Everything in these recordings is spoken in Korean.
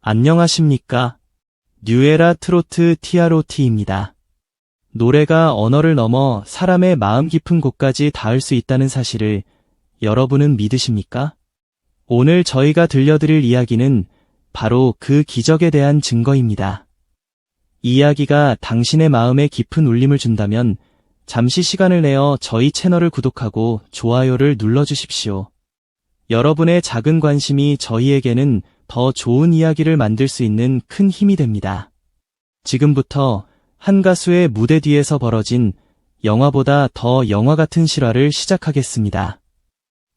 안녕하십니까? 뉴에라 트로트 TROT입니다. 노래가 언어를 넘어 사람의 마음 깊은 곳까지 닿을 수 있다는 사실을 여러분은 믿으십니까? 오늘 저희가 들려드릴 이야기는 바로 그 기적에 대한 증거입니다. 이 이야기가 당신의 마음에 깊은 울림을 준다면 잠시 시간을 내어 저희 채널을 구독하고 좋아요를 눌러주십시오. 여러분의 작은 관심이 저희에게는 더 좋은 이야기를 만들 수 있는 큰 힘이 됩니다. 지금부터 한 가수의 무대 뒤에서 벌어진 영화보다 더 영화 같은 실화를 시작하겠습니다.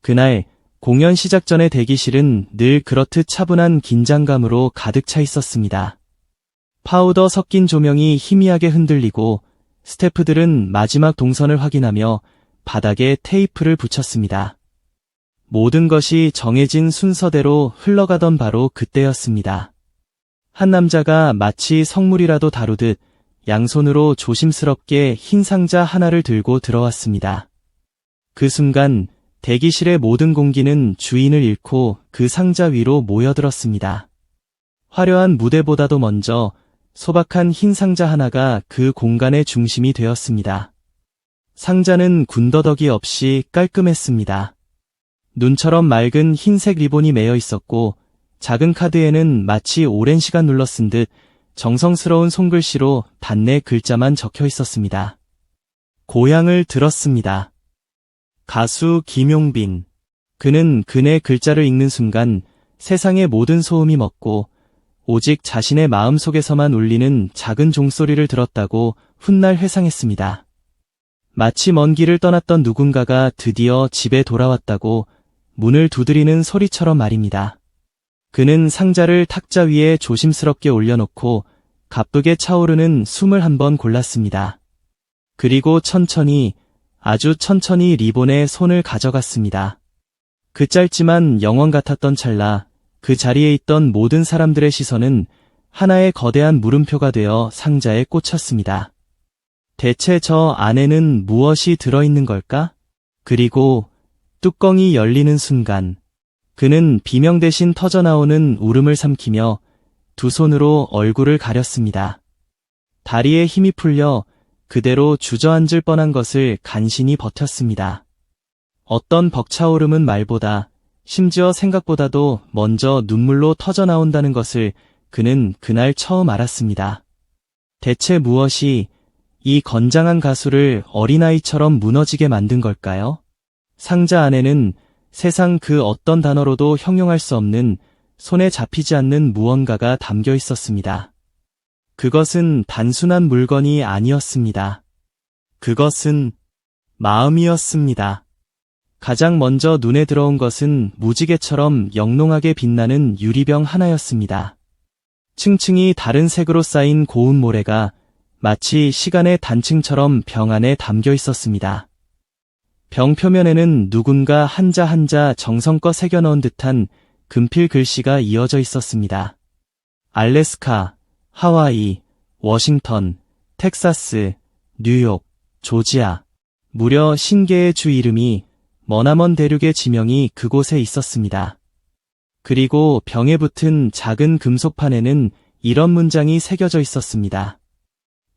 그날 공연 시작 전의 대기실은 늘 그렇듯 차분한 긴장감으로 가득 차 있었습니다. 파우더 섞인 조명이 희미하게 흔들리고 스태프들은 마지막 동선을 확인하며 바닥에 테이프를 붙였습니다. 모든 것이 정해진 순서대로 흘러가던 바로 그때였습니다. 한 남자가 마치 성물이라도 다루듯 양손으로 조심스럽게 흰 상자 하나를 들고 들어왔습니다. 그 순간 대기실의 모든 공기는 주인을 잃고 그 상자 위로 모여들었습니다. 화려한 무대보다도 먼저 소박한 흰 상자 하나가 그 공간의 중심이 되었습니다. 상자는 군더더기 없이 깔끔했습니다. 눈처럼 맑은 흰색 리본이 매여 있었고 작은 카드에는 마치 오랜 시간 눌러 쓴 듯 정성스러운 손글씨로 단내 글자만 적혀 있었습니다. 고향을 들었습니다. 가수 김용빈. 그는 그네 글자를 읽는 순간 세상의 모든 소음이 멎고 오직 자신의 마음속에서만 울리는 작은 종소리를 들었다고 훗날 회상했습니다. 마치 먼 길을 떠났던 누군가가 드디어 집에 돌아왔다고 문을 두드리는 소리처럼 말입니다. 그는 상자를 탁자 위에 조심스럽게 올려놓고 가쁘게 차오르는 숨을 한번 골랐습니다. 그리고 천천히, 아주 천천히 리본에 손을 가져갔습니다. 그 짧지만 영원 같았던 찰나, 그 자리에 있던 모든 사람들의 시선은 하나의 거대한 물음표가 되어 상자에 꽂혔습니다. 대체 저 안에는 무엇이 들어있는 걸까? 그리고 뚜껑이 열리는 순간 그는 비명 대신 터져나오는 울음을 삼키며 두 손으로 얼굴을 가렸습니다. 다리에 힘이 풀려 그대로 주저앉을 뻔한 것을 간신히 버텼습니다. 어떤 벅차오름은 말보다 심지어 생각보다도 먼저 눈물로 터져나온다는 것을 그는 그날 처음 알았습니다. 대체 무엇이 이 건장한 가수를 어린아이처럼 무너지게 만든 걸까요? 상자 안에는 세상 그 어떤 단어로도 형용할 수 없는 손에 잡히지 않는 무언가가 담겨 있었습니다. 그것은 단순한 물건이 아니었습니다. 그것은 마음이었습니다. 가장 먼저 눈에 들어온 것은 무지개처럼 영롱하게 빛나는 유리병 하나였습니다. 층층이 다른 색으로 쌓인 고운 모래가 마치 시간의 단층처럼 병 안에 담겨 있었습니다. 병 표면에는 누군가 한자 한자 정성껏 새겨넣은 듯한 금필 글씨가 이어져 있었습니다. 알래스카, 하와이, 워싱턴, 텍사스, 뉴욕, 조지아, 무려 50개의 주 이름이 머나먼 대륙의 지명이 그곳에 있었습니다. 그리고 병에 붙은 작은 금속판에는 이런 문장이 새겨져 있었습니다.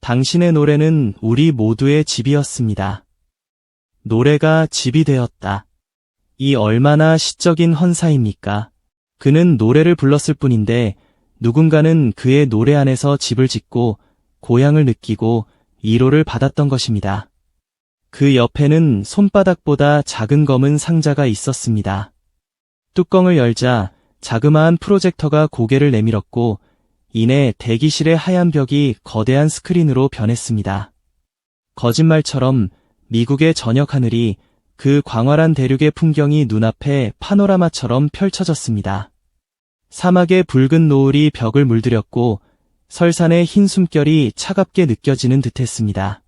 당신의 노래는 우리 모두의 집이었습니다. 노래가 집이 되었다. 이 얼마나 시적인 헌사입니까? 그는 노래를 불렀을 뿐인데 누군가는 그의 노래 안에서 집을 짓고 고향을 느끼고 위로를 받았던 것입니다. 그 옆에는 손바닥보다 작은 검은 상자가 있었습니다. 뚜껑을 열자 자그마한 프로젝터가 고개를 내밀었고 이내 대기실의 하얀 벽이 거대한 스크린으로 변했습니다. 거짓말처럼 미국의 저녁 하늘이 그 광활한 대륙의 풍경이 눈앞에 파노라마처럼 펼쳐졌습니다. 사막의 붉은 노을이 벽을 물들였고 설산의 흰 숨결이 차갑게 느껴지는 듯했습니다.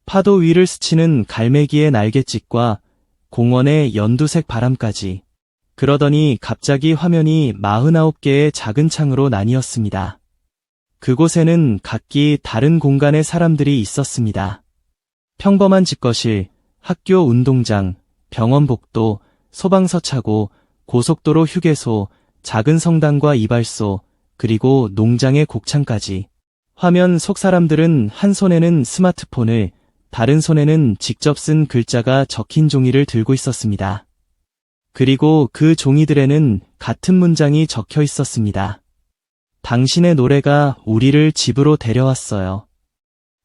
파도 위를 스치는 갈매기의 날갯짓과 공원의 연두색 바람까지. 그러더니 갑자기 화면이 49개의 작은 창으로 나뉘었습니다. 그곳에는 각기 다른 공간의 사람들이 있었습니다. 평범한 집거실, 학교 운동장, 병원 복도, 소방서 차고, 고속도로 휴게소, 작은 성당과 이발소, 그리고 농장의 곡창까지. 화면 속 사람들은 한 손에는 스마트폰을, 다른 손에는 직접 쓴 글자가 적힌 종이를 들고 있었습니다. 그리고 그 종이들에는 같은 문장이 적혀 있었습니다. 당신의 노래가 우리를 집으로 데려왔어요.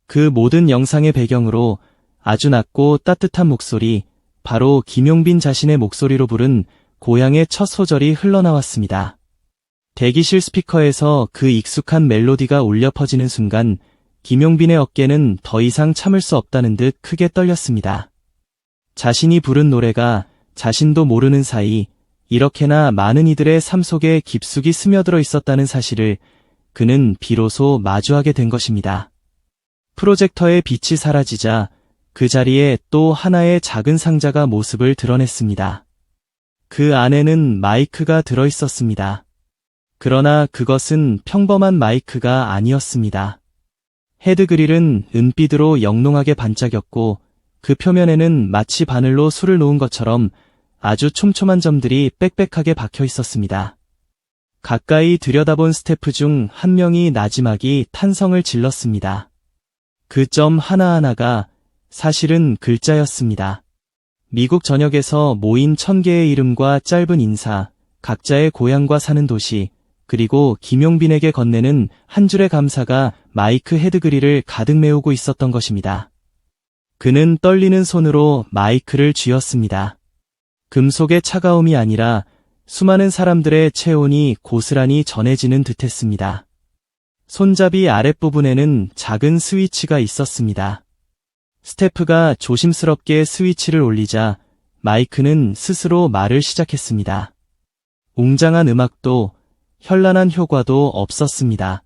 그 모든 영상의 배경으로 아주 낮고 따뜻한 목소리, 바로 김용빈 자신의 목소리로 부른 고향의 첫 소절이 흘러나왔습니다. 대기실 스피커에서 그 익숙한 멜로디가 울려 퍼지는 순간 김용빈의 어깨는 더 이상 참을 수 없다는 듯 크게 떨렸습니다. 자신이 부른 노래가 자신도 모르는 사이 이렇게나 많은 이들의 삶 속에 깊숙이 스며들어 있었다는 사실을 그는 비로소 마주하게 된 것입니다. 프로젝터의 빛이 사라지자 그 자리에 또 하나의 작은 상자가 모습을 드러냈습니다. 그 안에는 마이크가 들어 있었습니다. 그러나 그것은 평범한 마이크가 아니었습니다. 헤드그릴은 은빛으로 영롱하게 반짝였고 그 표면에는 마치 바늘로 술을 놓은 것처럼 아주 촘촘한 점들이 빽빽하게 박혀 있었습니다. 가까이 들여다본 스태프 중 한 명이 나지막이 탄성을 질렀습니다. 그 점 하나하나가 사실은 글자였습니다. 미국 전역에서 모인 1000개의 이름과 짧은 인사, 각자의 고향과 사는 도시, 그리고 김용빈에게 건네는 한 줄의 감사가 마이크 헤드그릴을 가득 메우고 있었던 것입니다. 그는 떨리는 손으로 마이크를 쥐었습니다. 금속의 차가움이 아니라 수많은 사람들의 체온이 고스란히 전해지는 듯했습니다. 손잡이 아랫부분에는 작은 스위치가 있었습니다. 스태프가 조심스럽게 스위치를 올리자 마이크는 스스로 말을 시작했습니다. 웅장한 음악도 현란한 효과도 없었습니다.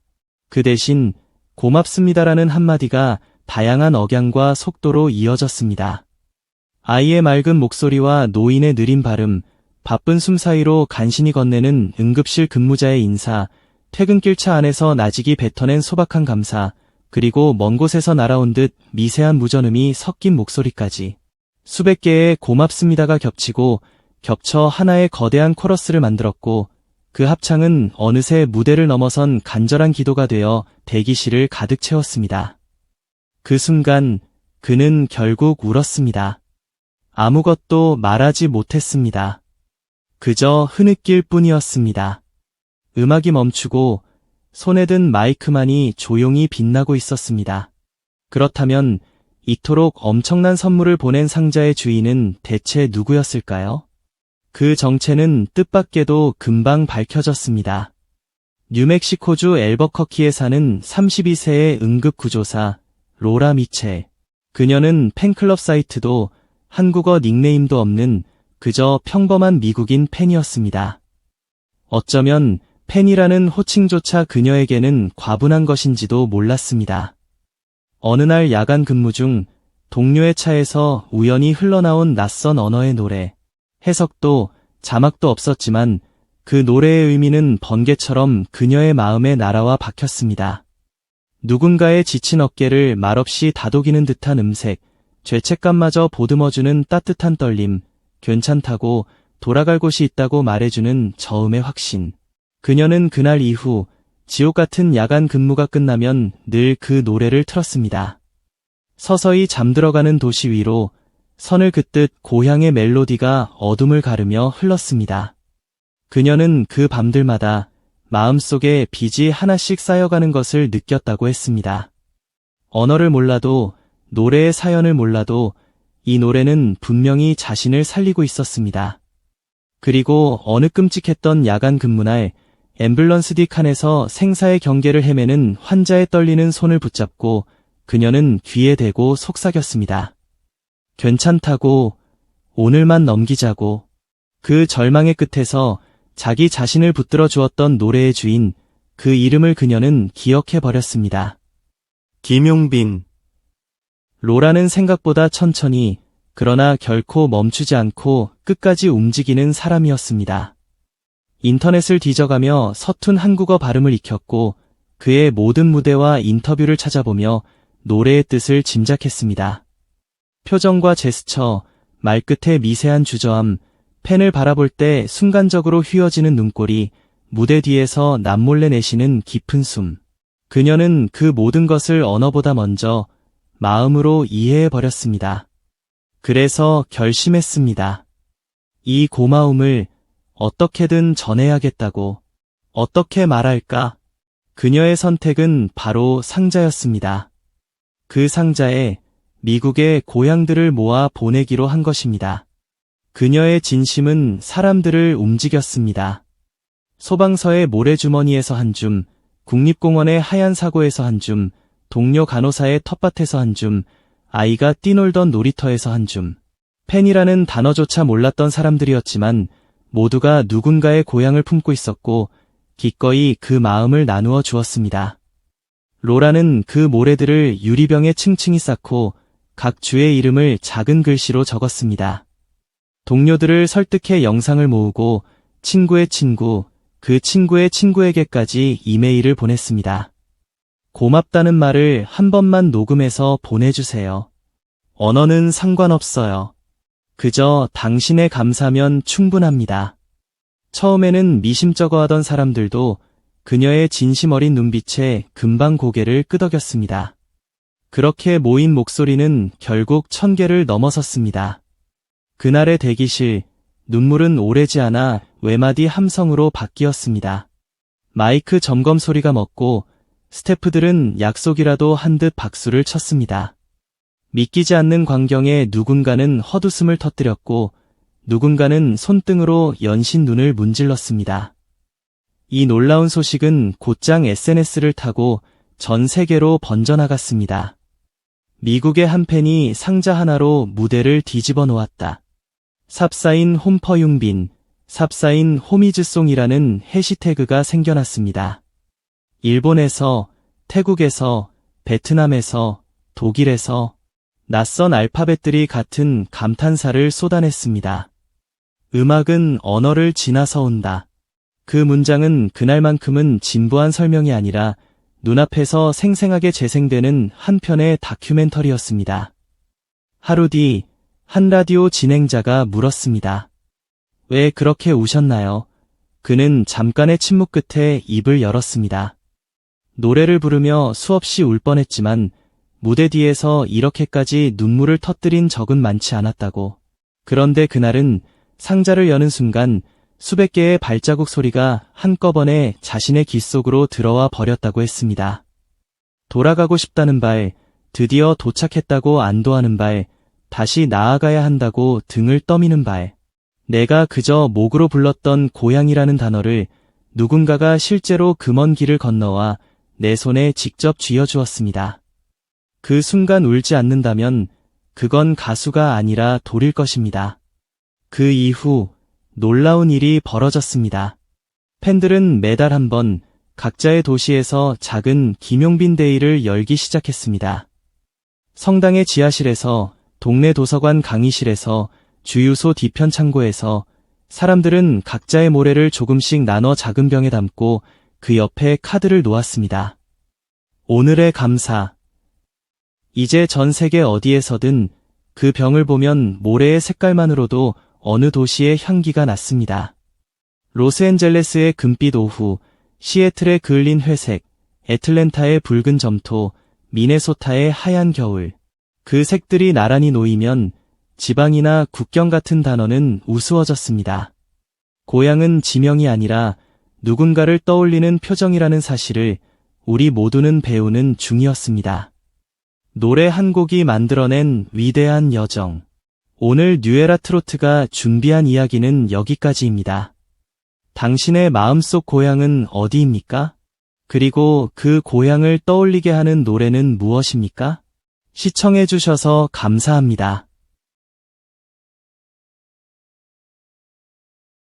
그 대신 고맙습니다라는 한마디가 다양한 억양과 속도로 이어졌습니다. 아이의 맑은 목소리와 노인의 느린 발음, 바쁜 숨 사이로 간신히 건네는 응급실 근무자의 인사, 퇴근길 차 안에서 나직이 뱉어낸 소박한 감사, 그리고 먼 곳에서 날아온 듯 미세한 무전음이 섞인 목소리까지. 수백 개의 고맙습니다가 겹쳐 하나의 거대한 코러스를 만들었고 그 합창은 어느새 무대를 넘어선 간절한 기도가 되어 대기실을 가득 채웠습니다. 그 순간 그는 결국 울었습니다. 아무것도 말하지 못했습니다. 그저 흐느낄 뿐이었습니다. 음악이 멈추고 손에 든 마이크만이 조용히 빛나고 있었습니다. 그렇다면 이토록 엄청난 선물을 보낸 상자의 주인은 대체 누구였을까요? 그 정체는 뜻밖에도 금방 밝혀졌습니다. 뉴멕시코주 앨버커키에 사는 32세의 응급구조사 로라 미첼. 그녀는 팬클럽 사이트도 한국어 닉네임도 없는 그저 평범한 미국인 팬이었습니다. 어쩌면 팬이라는 호칭조차 그녀에게는 과분한 것인지도 몰랐습니다. 어느 날 야간 근무 중 동료의 차에서 우연히 흘러나온 낯선 언어의 노래. 해석도 자막도 없었지만 그 노래의 의미는 번개처럼 그녀의 마음에 날아와 박혔습니다. 누군가의 지친 어깨를 말없이 다독이는 듯한 음색, 죄책감마저 보듬어주는 따뜻한 떨림, 괜찮다고 돌아갈 곳이 있다고 말해주는 저음의 확신. 그녀는 그날 이후 지옥 같은 야간 근무가 끝나면 늘 그 노래를 틀었습니다. 서서히 잠들어가는 도시 위로 선을 긋듯 고향의 멜로디가 어둠을 가르며 흘렀습니다. 그녀는 그 밤들마다 마음속에 빚이 하나씩 쌓여가는 것을 느꼈다고 했습니다. 언어를 몰라도, 노래의 사연을 몰라도 이 노래는 분명히 자신을 살리고 있었습니다. 그리고 어느 끔찍했던 야간 근무날 앰뷸런스 뒷 칸에서 생사의 경계를 헤매는 환자의 떨리는 손을 붙잡고 그녀는 귀에 대고 속삭였습니다. 괜찮다고, 오늘만 넘기자고. 그 절망의 끝에서 자기 자신을 붙들어 주었던 노래의 주인, 그 이름을 그녀는 기억해버렸습니다. 김용빈. 로라는 생각보다 천천히, 그러나 결코 멈추지 않고 끝까지 움직이는 사람이었습니다. 인터넷을 뒤져가며 서툰 한국어 발음을 익혔고 그의 모든 무대와 인터뷰를 찾아보며 노래의 뜻을 짐작했습니다. 표정과 제스처, 말끝의 미세한 주저함, 팬을 바라볼 때 순간적으로 휘어지는 눈꼬리, 무대 뒤에서 남몰래 내쉬는 깊은 숨. 그녀는 그 모든 것을 언어보다 먼저 마음으로 이해해버렸습니다. 그래서 결심했습니다. 이 고마움을 어떻게든 전해야겠다고. 어떻게 말할까? 그녀의 선택은 바로 상자였습니다. 그 상자에 미국의 고향들을 모아 보내기로 한 것입니다. 그녀의 진심은 사람들을 움직였습니다. 소방서의 모래주머니에서 한 줌, 국립공원의 하얀 사고에서 한 줌, 동료 간호사의 텃밭에서 한 줌, 아이가 뛰놀던 놀이터에서 한 줌. 팬이라는 단어조차 몰랐던 사람들이었지만 모두가 누군가의 고향을 품고 있었고 기꺼이 그 마음을 나누어 주었습니다. 로라는 그 모래들을 유리병에 층층이 쌓고 각 주의 이름을 작은 글씨로 적었습니다. 동료들을 설득해 영상을 모으고 친구의 친구, 그 친구의 친구에게까지 이메일을 보냈습니다. 고맙다는 말을 한 번만 녹음해서 보내주세요. 언어는 상관없어요. 그저 당신의 감사면 충분합니다. 처음에는 미심쩍어하던 사람들도 그녀의 진심 어린 눈빛에 금방 고개를 끄덕였습니다. 그렇게 모인 목소리는 결국 1000개를 넘어섰습니다. 그날의 대기실, 눈물은 오래지 않아 외마디 함성으로 바뀌었습니다. 마이크 점검 소리가 멎고 스태프들은 약속이라도 한 듯 박수를 쳤습니다. 믿기지 않는 광경에 누군가는 헛웃음을 터뜨렸고 누군가는 손등으로 연신 눈을 문질렀습니다. 이 놀라운 소식은 곧장 SNS를 타고 전 세계로 번져나갔습니다. 미국의 한 팬이 상자 하나로 무대를 뒤집어 놓았다. 삽사인 홈퍼융빈, 삽사인 홈이즈송이라는 해시태그가 생겨났습니다. 일본에서, 태국에서, 베트남에서, 독일에서 낯선 알파벳들이 같은 감탄사를 쏟아냈습니다. 음악은 언어를 지나서 온다. 그 문장은 그날만큼은 진부한 설명이 아니라 눈앞에서 생생하게 재생되는 한 편의 다큐멘터리였습니다. 하루 뒤, 한 라디오 진행자가 물었습니다. 왜 그렇게 우셨나요? 그는 잠깐의 침묵 끝에 입을 열었습니다. 노래를 부르며 수없이 울 뻔했지만 무대 뒤에서 이렇게까지 눈물을 터뜨린 적은 많지 않았다고. 그런데 그날은 상자를 여는 순간 수백 개의 발자국 소리가 한꺼번에 자신의 귀 속으로 들어와 버렸다고 했습니다. 돌아가고 싶다는 발, 드디어 도착했다고 안도하는 발, 다시 나아가야 한다고 등을 떠미는 발. 내가 그저 목으로 불렀던 고향이라는 단어를 누군가가 실제로 그 먼 길을 건너와 내 손에 직접 쥐어주었습니다. 그 순간 울지 않는다면 그건 가수가 아니라 돌일 것입니다. 그 이후 놀라운 일이 벌어졌습니다. 팬들은 매달 한 번 각자의 도시에서 작은 김용빈 데이를 열기 시작했습니다. 성당의 지하실에서, 동네 도서관 강의실에서, 주유소 뒤편 창고에서 사람들은 각자의 모래를 조금씩 나눠 작은 병에 담고 그 옆에 카드를 놓았습니다. 오늘의 감사. 이제 전 세계 어디에서든 그 병을 보면 모래의 색깔만으로도 어느 도시의 향기가 났습니다. 로스앤젤레스의 금빛 오후, 시애틀의 그을린 회색, 애틀랜타의 붉은 점토, 미네소타의 하얀 겨울. 그 색들이 나란히 놓이면 지방이나 국경 같은 단어는 우스워졌습니다. 고향은 지명이 아니라 누군가를 떠올리는 표정이라는 사실을 우리 모두는 배우는 중이었습니다. 노래 한 곡이 만들어낸 위대한 여정. 오늘 뉴에라 트로트가 준비한 이야기는 여기까지입니다. 당신의 마음속 고향은 어디입니까? 그리고 그 고향을 떠올리게 하는 노래는 무엇입니까? 시청해주셔서 감사합니다.